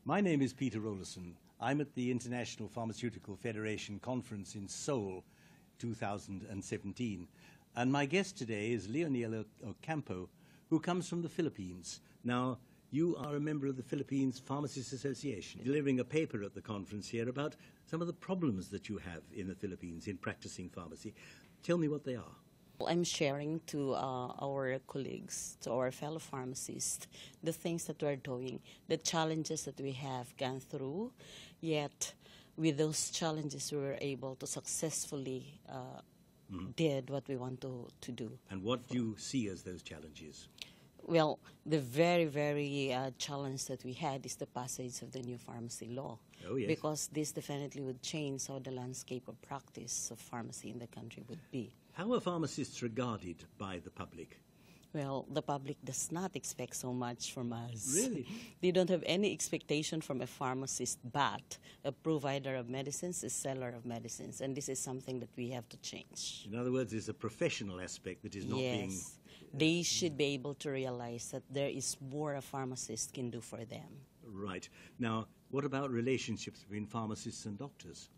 My name is Peter Rollison. I'm at the International Pharmaceutical Federation Conference in Seoul 2017. And my guest today is Leonila Ocampo, who comes from the Philippines. Now, you are a member of the Philippines Pharmacists Association, delivering a paper at the conference here about some of the problems that you have in the Philippines in practicing pharmacy. Tell me what they are. I'm sharing to our colleagues, to our fellow pharmacists, the things that we're doing, the challenges that we have gone through, yet with those challenges we were able to successfully did what we want to do. And what do you see as those challenges? Well, the very challenge that we had is the passage of the new pharmacy law. Oh, yes. Because this definitely would change how the landscape of practice of pharmacy in the country would be. How are pharmacists regarded by the public? Well, the public does not expect so much from us. Really? They don't have any expectation from a pharmacist, but a provider of medicines, a seller of medicines, and this is something that we have to change. In other words, there's a professional aspect that is not being... Yes, they should be able to realize that there is more a pharmacist can do for them. Right. Now, what about relationships between pharmacists and doctors?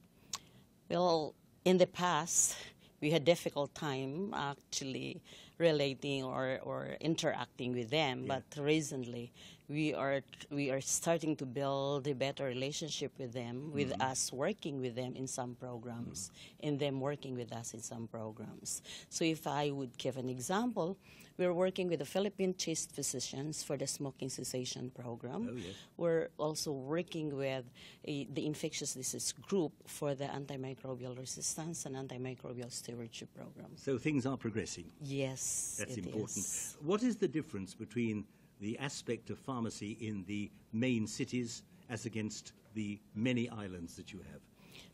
Well, in the past, we had difficult time actually relating or interacting with them, but recently we are starting to build a better relationship with them, with us working with them in some programs, and them working with us in some programs. So if I would give an example, we're working with the Philippine Chest Physicians for the smoking cessation program. Oh, yes. We're also working with the infectious disease group for the antimicrobial resistance and antimicrobial stewardship program. So things are progressing. Yes, That's it important. is. What is the difference between the aspect of pharmacy in the main cities as against the many islands that you have?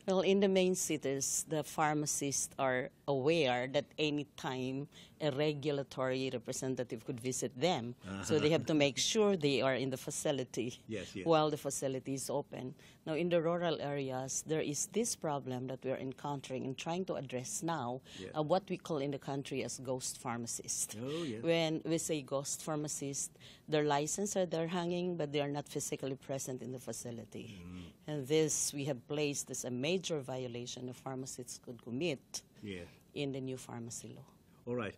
Well, in the main cities, the pharmacists are aware that any time a regulatory representative could visit them, so they have to make sure they are in the facility while the facility is open. Now, in the rural areas, there is this problem that we are encountering and trying to address now, what we call in the country as ghost pharmacists. Oh, yes. When we say ghost pharmacists, their license are there hanging, but they are not physically present in the facility. And this we have placed as a major violation the pharmacists could commit in the new pharmacy law. All right.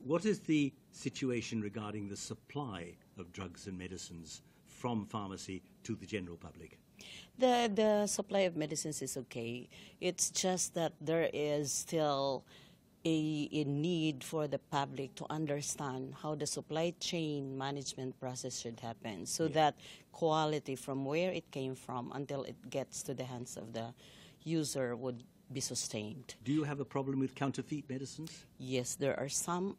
What is the situation regarding the supply of drugs and medicines from pharmacy to the general public? The supply of medicines is okay. It's just that there is still a need for the public to understand how the supply chain management process should happen so that quality from where it came from until it gets to the hands of the user would be sustained. Do you have a problem with counterfeit medicines? Yes, there are some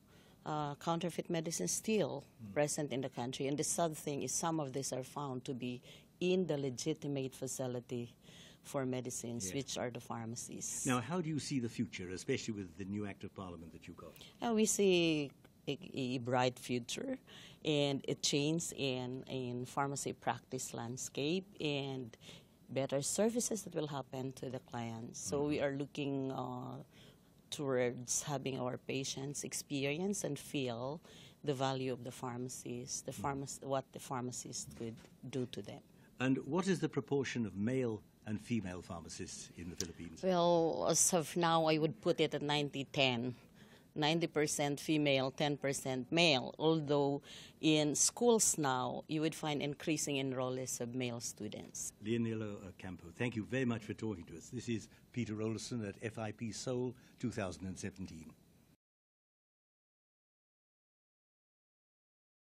counterfeit medicines still present in the country, and the sad thing is some of these are found to be in the legitimate facility for medicines, which are the pharmacies. Now, how do you see the future, especially with the new Act of Parliament that you got? We see a bright future and a change in pharmacy practice landscape and better services that will happen to the clients. So we are looking towards having our patients experience and feel the value of the pharmacies, what the pharmacist could do to them. And what is the proportion of male and female pharmacists in the Philippines? Well, as of now, I would put it at 90-10. 90% female, 10% male, although in schools now, you would find increasing enrollees of male students. Leonila Ocampo, thank you very much for talking to us. This is Peter Rollison at FIP Seoul 2017.